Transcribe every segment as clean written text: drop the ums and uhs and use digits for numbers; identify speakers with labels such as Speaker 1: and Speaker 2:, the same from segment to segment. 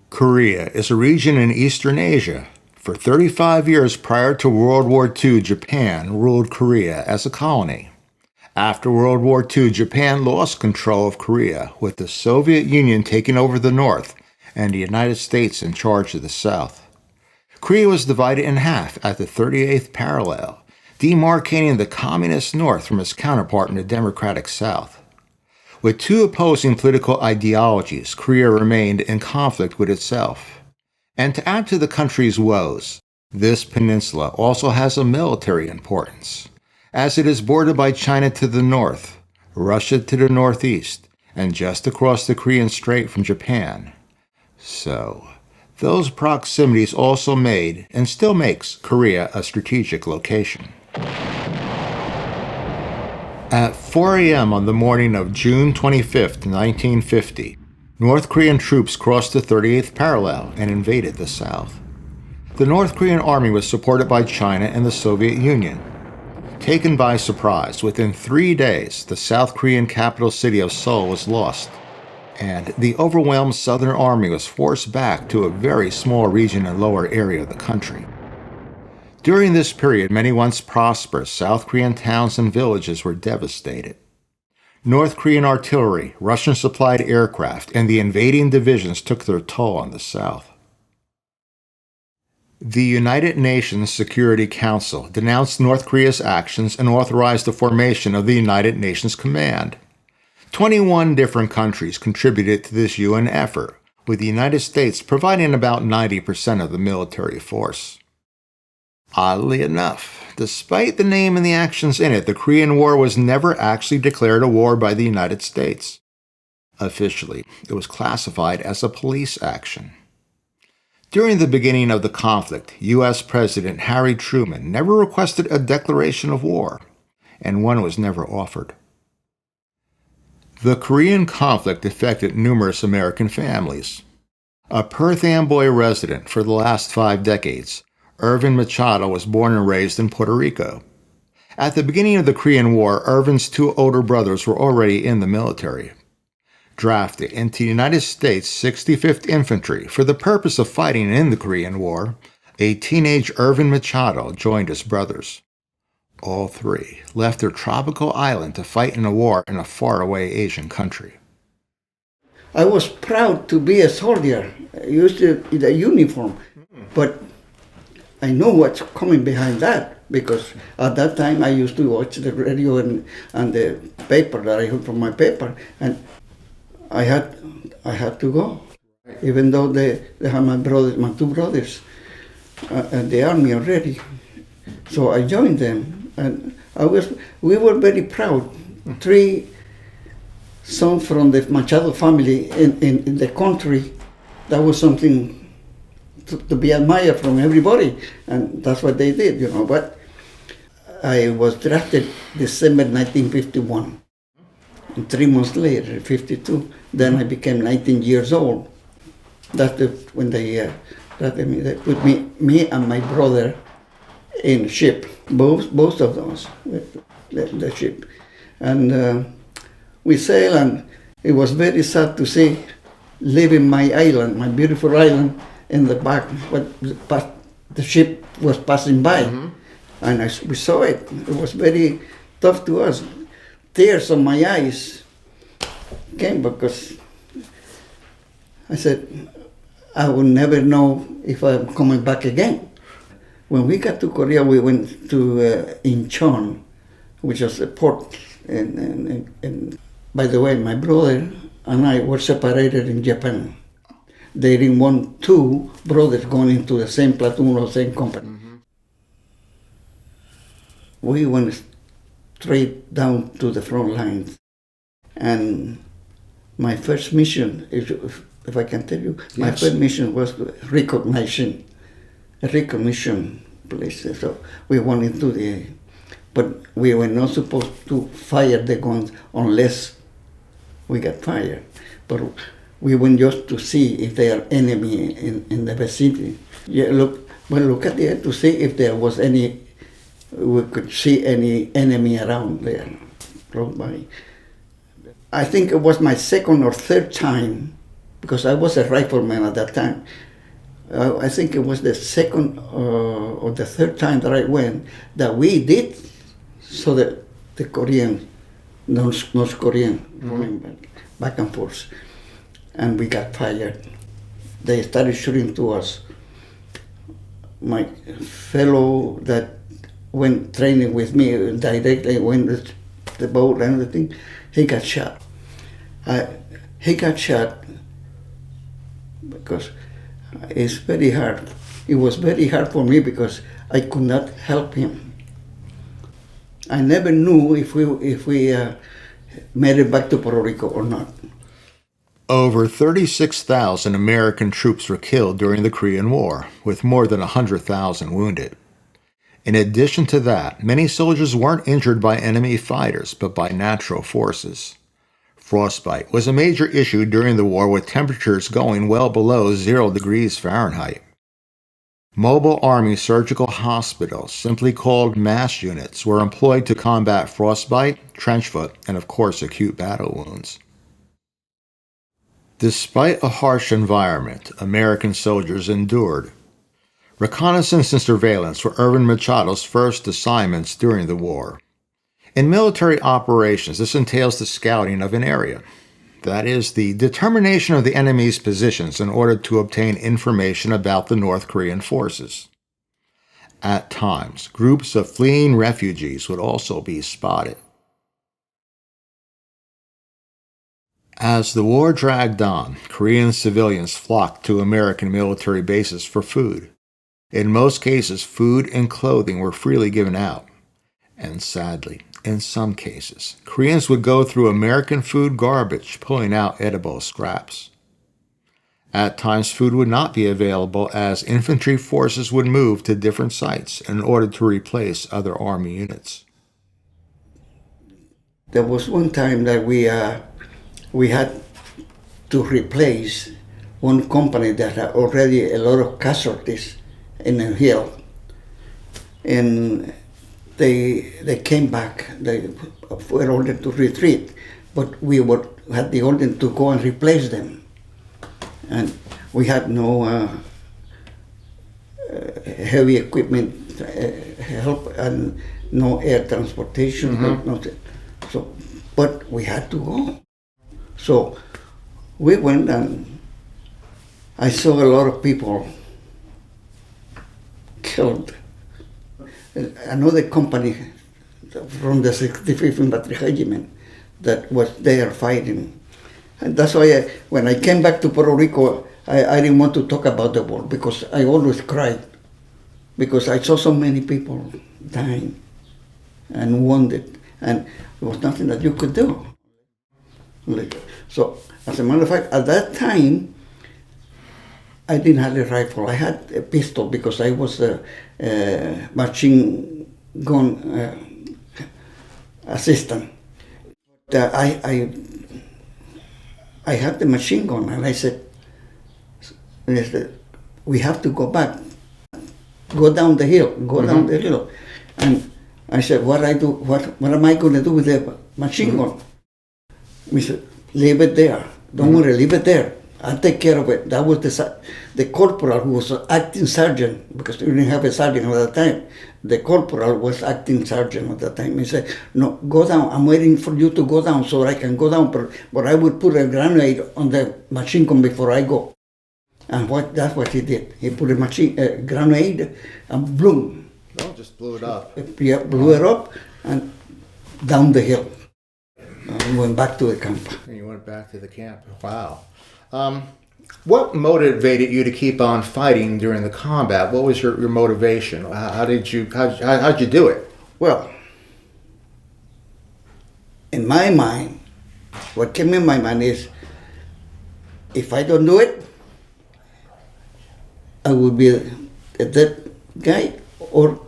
Speaker 1: Korea is a region in Eastern Asia. For 35 years prior to World War II, Japan ruled Korea as a colony. After World War II, Japan lost control of Korea, with the Soviet Union taking over the north and the United States in charge of the south. Korea was divided in half at the 38th parallel, demarcating the communist north from its counterpart in the democratic south. With two opposing political ideologies, Korea remained in conflict with itself. And to add to the country's woes, this peninsula also has a military importance, as it is bordered by China to the north, Russia to the northeast, and just across the Korean Strait from Japan. So, those proximities also made, and still makes, Korea a strategic location. At 4 a.m. on the morning of June 25, 1950, North Korean troops crossed the 38th parallel and invaded the south. The North Korean army was supported by China and the Soviet Union. Taken by surprise, within 3 days, the South Korean capital city of Seoul was lost, and the overwhelmed Southern Army was forced back to a very small region and lower area of the country. During this period, many once prosperous South Korean towns and villages were devastated. North Korean artillery, Russian-supplied aircraft, and the invading divisions took their toll on the South. The United Nations Security Council denounced North Korea's actions and authorized the formation of the United Nations Command. 21 different countries contributed to this UN effort, with the United States providing about 90% of the military force. Oddly enough, despite the name and the actions in it, the Korean War was never actually declared a war by the United States. Officially, it was classified as a police action. During the beginning of the conflict, U.S. President Harry Truman never requested a declaration of war, and one was never offered. The Korean conflict affected numerous American families. A Perth Amboy resident for the last 5 decades, Ervin Machado was born and raised in Puerto Rico. At the beginning of the Korean War, Ervin's 2 older brothers were already in the military. Drafted into the United States 65th Infantry for the purpose of fighting in the Korean War, a teenage Ervin Machado joined his brothers. All 3 left their tropical island to fight in a war in a faraway Asian country.
Speaker 2: I was proud to be a soldier. I used the uniform, but I know what's coming behind that, because at that time I used to watch the radio and the paper that I heard from my paper, and I had to go, even though they had my 2 brothers in the army already. So I joined them, and we were very proud. 3 sons from the Machado family in the country. That was something to be admired from everybody, and that's what they did, But I was drafted December 1951, and 3 months later, 52, then I became 19 years old. That's when they put me and my brother in ship, both of those, the ship, and we sailed, and it was very sad to see leaving my island, my beautiful island, in the back, but the ship was passing by, and we saw it. It was very tough to us. Tears on my eyes came, because I said, I will never know if I'm coming back again. When we got to Korea, we went to Incheon, which was a port. And by the way, my brother and I were separated in Japan. They didn't want 2 brothers going into the same platoon or same company. We went straight down to the front lines. And my first mission, if I can tell you, my first mission was recognition places. So we went into the, but we were not supposed to fire the guns unless we got fired. But we went just to see if there are enemy in the vicinity. Yeah, look at there to see if there was any, we could see any enemy around there, close by. I think it was my second or third time, because I was a rifleman at that time. I think it was the second or the third time that I went that we did, so that the Korean, North Korean, running back and forth, and we got fired. They started shooting to us. My fellow that went training with me directly went with the boat and everything, he got shot. He got shot because it's very hard. It was very hard for me because I could not help him. I never knew if we made it back to Puerto Rico or not.
Speaker 1: Over 36,000 American troops were killed during the Korean War, with more than 100,000 wounded. In addition to that, many soldiers weren't injured by enemy fighters, but by natural forces. Frostbite was a major issue during the war, with temperatures going well below 0 degrees Fahrenheit. Mobile Army surgical hospitals, simply called MASH units, were employed to combat frostbite, trench foot, and of course acute battle wounds. Despite a harsh environment, American soldiers endured. Reconnaissance and surveillance were Ervin Machado's first assignments during the war. In military operations, this entails the scouting of an area. That is, the determination of the enemy's positions in order to obtain information about the North Korean forces. At times, groups of fleeing refugees would also be spotted. As the war dragged on, Korean civilians flocked to American military bases for food. In most cases, food and clothing were freely given out. And sadly, in some cases, Koreans would go through American food garbage, pulling out edible scraps. At times, food would not be available as infantry forces would move to different sites in order to replace other Army units.
Speaker 2: There was one time that we had to replace one company that had already a lot of casualties in the hill. And they came back. They were ordered to retreat, but we had the order to go and replace them. And we had no heavy equipment help and no air transportation help, nothing. So, but we had to go. So we went, and I saw a lot of people killed. Another company from the 65th Infantry Regiment that was there fighting. And that's why when I came back to Puerto Rico, I didn't want to talk about the war, because I always cried, because I saw so many people dying and wounded, and there was nothing that you could do. So, as a matter of fact, at that time, I didn't have a rifle. I had a pistol because I was a machine gun assistant. I had the machine gun, and I said, we have to go back. Go down the hill, down the hill. And I said, what am I going to do with the machine gun? He said, leave it there. Don't worry, leave it there. I'll take care of it. That was the corporal who was acting sergeant, because we didn't have a sergeant at that time. The corporal was acting sergeant at that time. He said, no, go down. I'm waiting for you to go down so I can go down, but I would put a grenade on the machine gun before I go. And that's what he did. He put a grenade and boom.
Speaker 1: Oh, just blew it up.
Speaker 2: Yeah, blew it up and down the hill. And went back to the camp.
Speaker 1: And you went back to the camp. Wow. What motivated you to keep on fighting during the combat? What was your motivation? How'd you do it?
Speaker 2: Well, in my mind, what came in my mind is, if I don't do it, I will be a dead guy or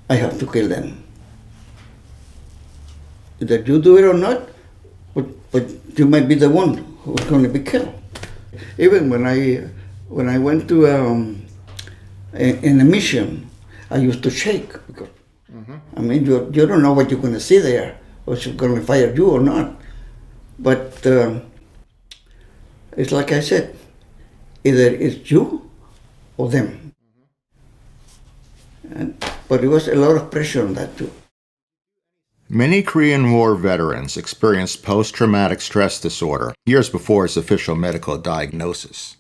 Speaker 2: I have to kill them. Either you do it or not, but you might be the one who's going to be killed. Even when I went to in a mission, I used to shake because I mean you don't know what you're going to see there, or she's going to fire you or not. But it's like I said, either it's you or them. But there was a lot of pressure on that too.
Speaker 1: Many Korean War veterans experienced post-traumatic stress disorder years before its official medical diagnosis.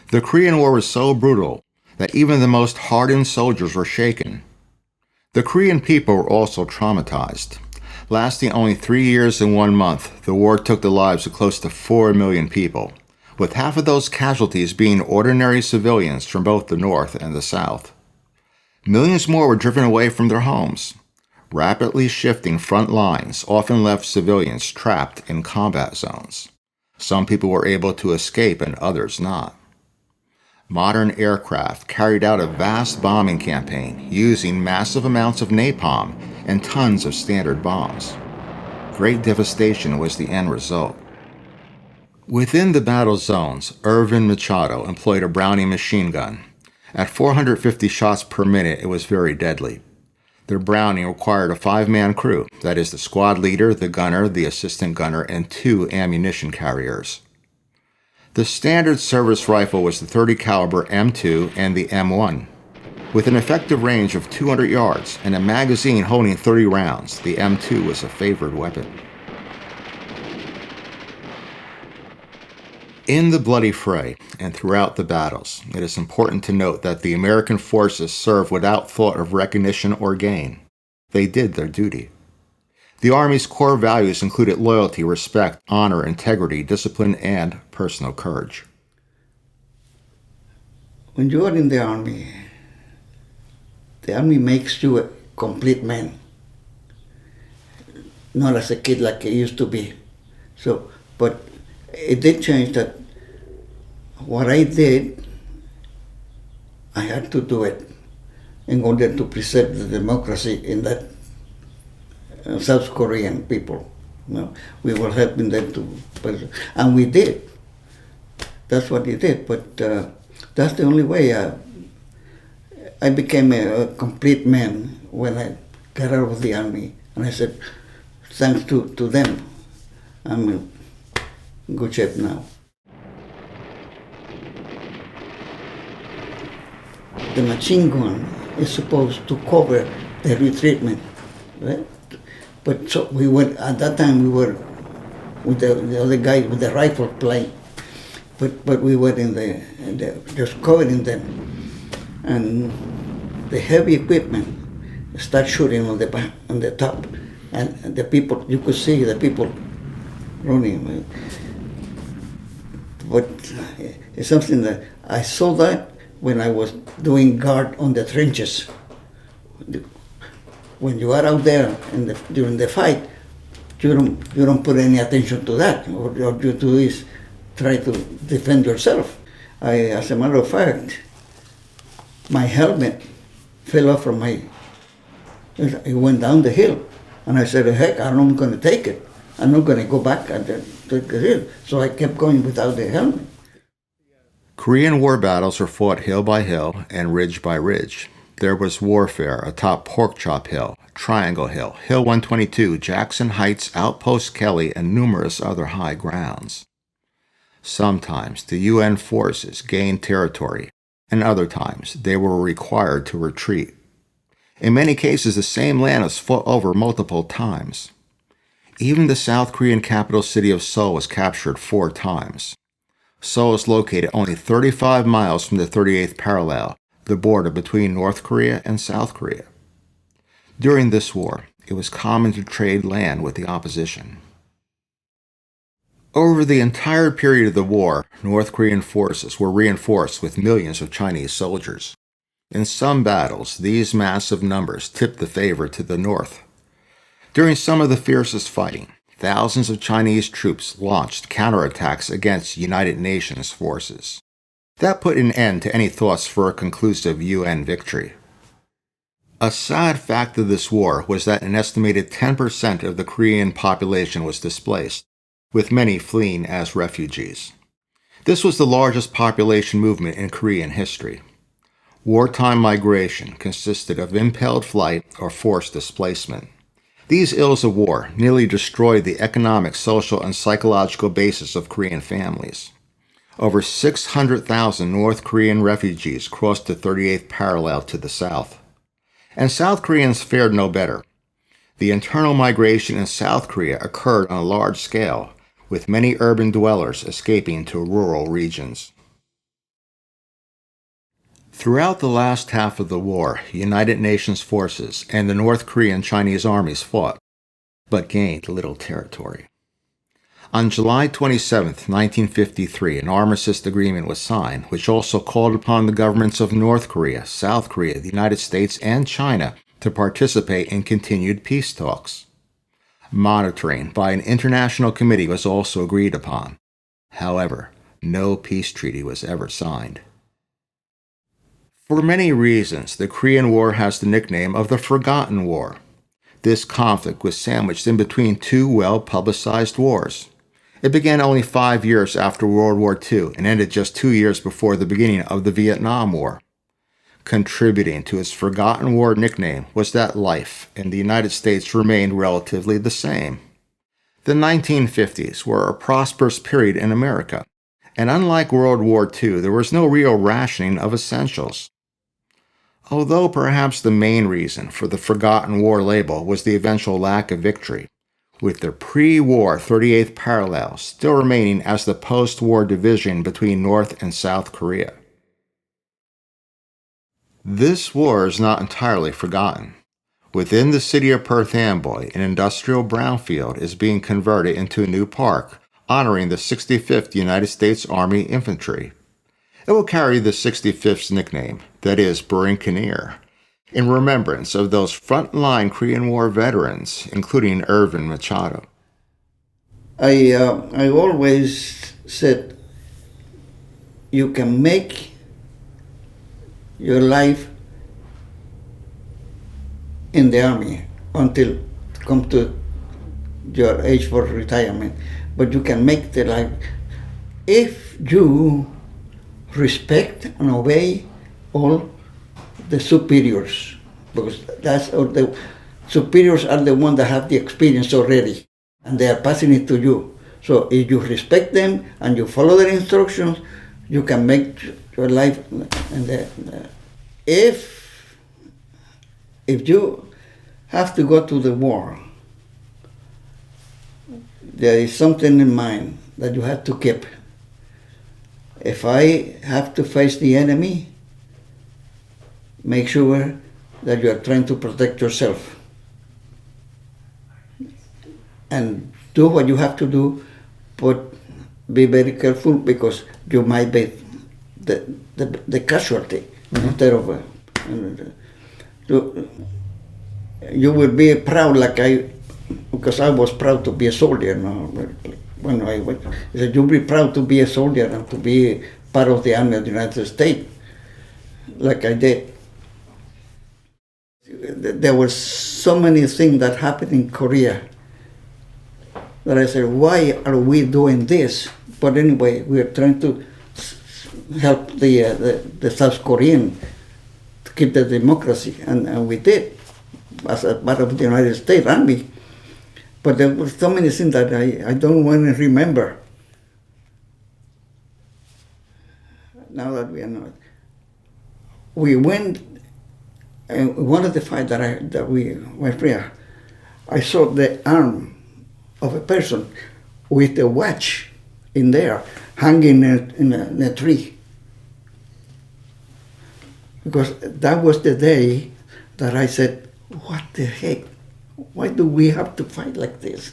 Speaker 1: The Korean War was so brutal that even the most hardened soldiers were shaken. The Korean people were also traumatized. Lasting only 3 years and 1 month, the war took the lives of close to 4 million people, with half of those casualties being ordinary civilians from both the North and the South. Millions more were driven away from their homes. Rapidly shifting front lines often left civilians trapped in combat zones. Some people were able to escape and others not. Modern aircraft carried out a vast bombing campaign using massive amounts of napalm and tons of standard bombs. Great devastation was the end result. Within the battle zones, Ervin Machado employed a Browning machine gun. At 450 shots per minute, it was very deadly. Their Browning required a 5-man crew, that is the squad leader, the gunner, the assistant gunner, and 2 ammunition carriers. The standard service rifle was the .30 caliber M2 and the M1. With an effective range of 200 yards and a magazine holding 30 rounds, the M2 was a favored weapon. In the bloody fray and throughout the battles, it is important to note that the American forces served without thought of recognition or gain. They did their duty. The Army's core values included loyalty, respect, honor, integrity, discipline, and personal courage.
Speaker 2: When you are in the Army makes you a complete man, not as a kid like it used to be. So, but it did change that what I did, I had to do it in order to preserve the democracy in that South Korean people. You know, we were helping them to, and we did. That's what we did. But that's the only way I became a complete man when I got out of the Army. And I said, thanks to them, I'm in good shape now. The machine gun is supposed to cover the retreatment, right? But so we were, at that time we were with the other guy with the rifle playing, but we were in the just covering them, and the heavy equipment start shooting on the top, and the people, you could see the people running. But it's something that I saw that when I was doing guard on the trenches. When you are out there during the fight, you don't put any attention to that. What you do is try to defend yourself. As a matter of fact, my helmet fell off from it went down the hill, and I said, heck, I'm not going to take it. I'm not going to go back and take the hill. So I kept going without the helmet.
Speaker 1: Korean War battles were fought hill by hill and ridge by ridge. There was warfare atop Pork Chop Hill, Triangle Hill, Hill 122, Jackson Heights, Outpost Kelly, and numerous other high grounds. Sometimes the UN forces gained territory, and other times they were required to retreat. In many cases, the same land was fought over multiple times. Even the South Korean capital city of Seoul was captured 4 times. Seoul is located only 35 miles from the 38th parallel, the border between North Korea and South Korea. During this war, it was common to trade land with the opposition. Over the entire period of the war, North Korean forces were reinforced with millions of Chinese soldiers. In some battles, these massive numbers tipped the favor to the North. During some of the fiercest fighting, thousands of Chinese troops launched counterattacks against United Nations forces. That put an end to any thoughts for a conclusive UN victory. A sad fact of this war was that an estimated 10% of the Korean population was displaced, with many fleeing as refugees. This was the largest population movement in Korean history. Wartime migration consisted of impelled flight or forced displacement. These ills of war nearly destroyed the economic, social, and psychological basis of Korean families. Over 600,000 North Korean refugees crossed the 38th parallel to the south. And South Koreans fared no better. The internal migration in South Korea occurred on a large scale, with many urban dwellers escaping to rural regions. Throughout the last half of the war, United Nations forces and the North Korean Chinese armies fought, but gained little territory. On July 27, 1953, an armistice agreement was signed, which also called upon the governments of North Korea, South Korea, the United States, and China to participate in continued peace talks. Monitoring by an international committee was also agreed upon. However, no peace treaty was ever signed. For many reasons, the Korean War has the nickname of the Forgotten War. This conflict was sandwiched in between two well-publicized wars. It began only 5 years after World War II and ended just 2 years before the beginning of the Vietnam War. Contributing to its Forgotten War nickname was that life in the United States remained relatively the same. The 1950s were a prosperous period in America, and unlike World War II, there was no real rationing of essentials. Although perhaps the main reason for the Forgotten War label was the eventual lack of victory, with the pre-war 38th parallel still remaining as the post-war division between North and South Korea. This war is not entirely forgotten. Within the city of Perth Amboy, an industrial brownfield is being converted into a new park, honoring the 65th United States Army Infantry. It will carry the 65th's nickname, that is, Burinkaneer, in remembrance of those frontline Korean War veterans, including Ervin Machado.
Speaker 2: I always said you can make your life in the army until come to your age for retirement, but you can make the life if you respect and obey all the superiors, because that's all the superiors are the ones that have the experience already, and they are passing it to you. So if you respect them and you follow their instructions, you can make your life. And if you have to go to the war, there is something in mind that you have to keep. If I have to face the enemy, make sure that you are trying to protect yourself. And do what you have to do, but be very careful because you might be the casualty instead of you will be proud because I was proud to be a soldier. When I said, you'll be proud to be a soldier and to be part of the Army of the United States, like I did. There were so many things that happened in Korea that I said, why are we doing this? But anyway, we are trying to help the South Korean to keep the democracy, and we did as a part of the United States Army. But there were so many things that I don't want to remember. Now that we are not. We went, and one of the fights that we went through, I saw the arm of a person with a watch in there, hanging in a tree. Because that was the day that I said, what the heck? Why do we have to fight like this?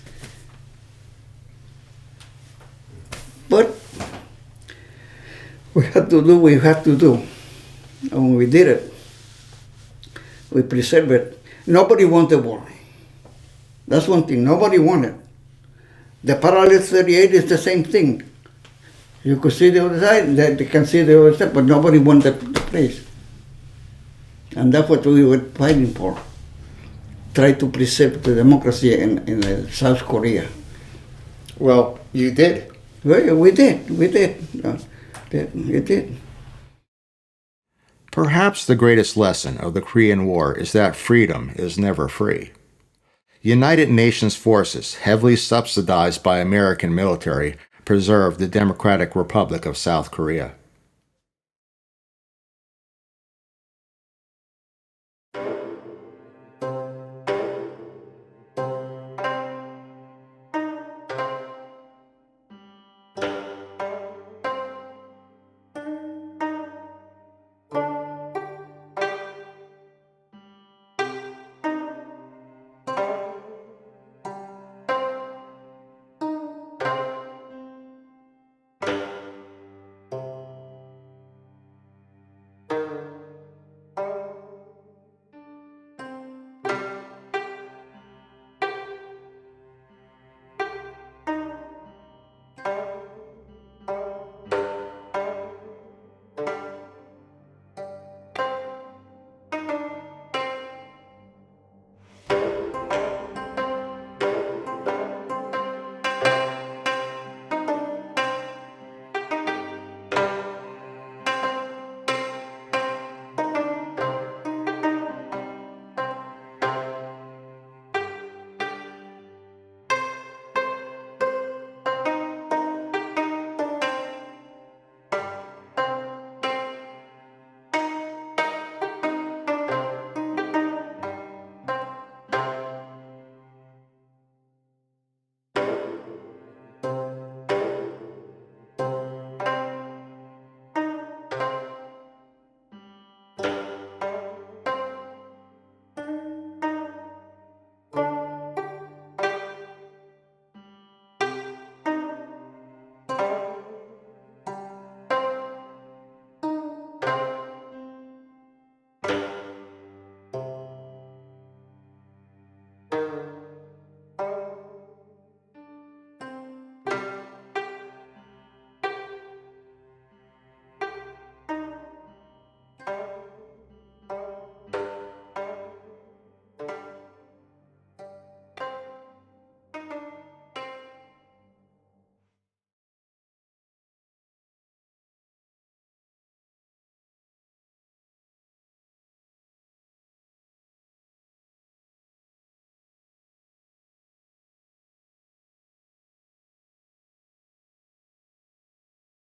Speaker 2: But we had to do what we had to do. And when we did it, we preserved it. Nobody wanted war. That's one thing, nobody wanted. The parallel 38 is the same thing. You could see the other side, they can see the other side, but nobody wanted the place. And that's what we were fighting for. Try to preserve the democracy in South Korea.
Speaker 1: Well, you did.
Speaker 2: Well, we did. We did.
Speaker 1: Perhaps the greatest lesson of the Korean War is that freedom is never free. United Nations forces, heavily subsidized by American military, preserved the Democratic Republic of South Korea.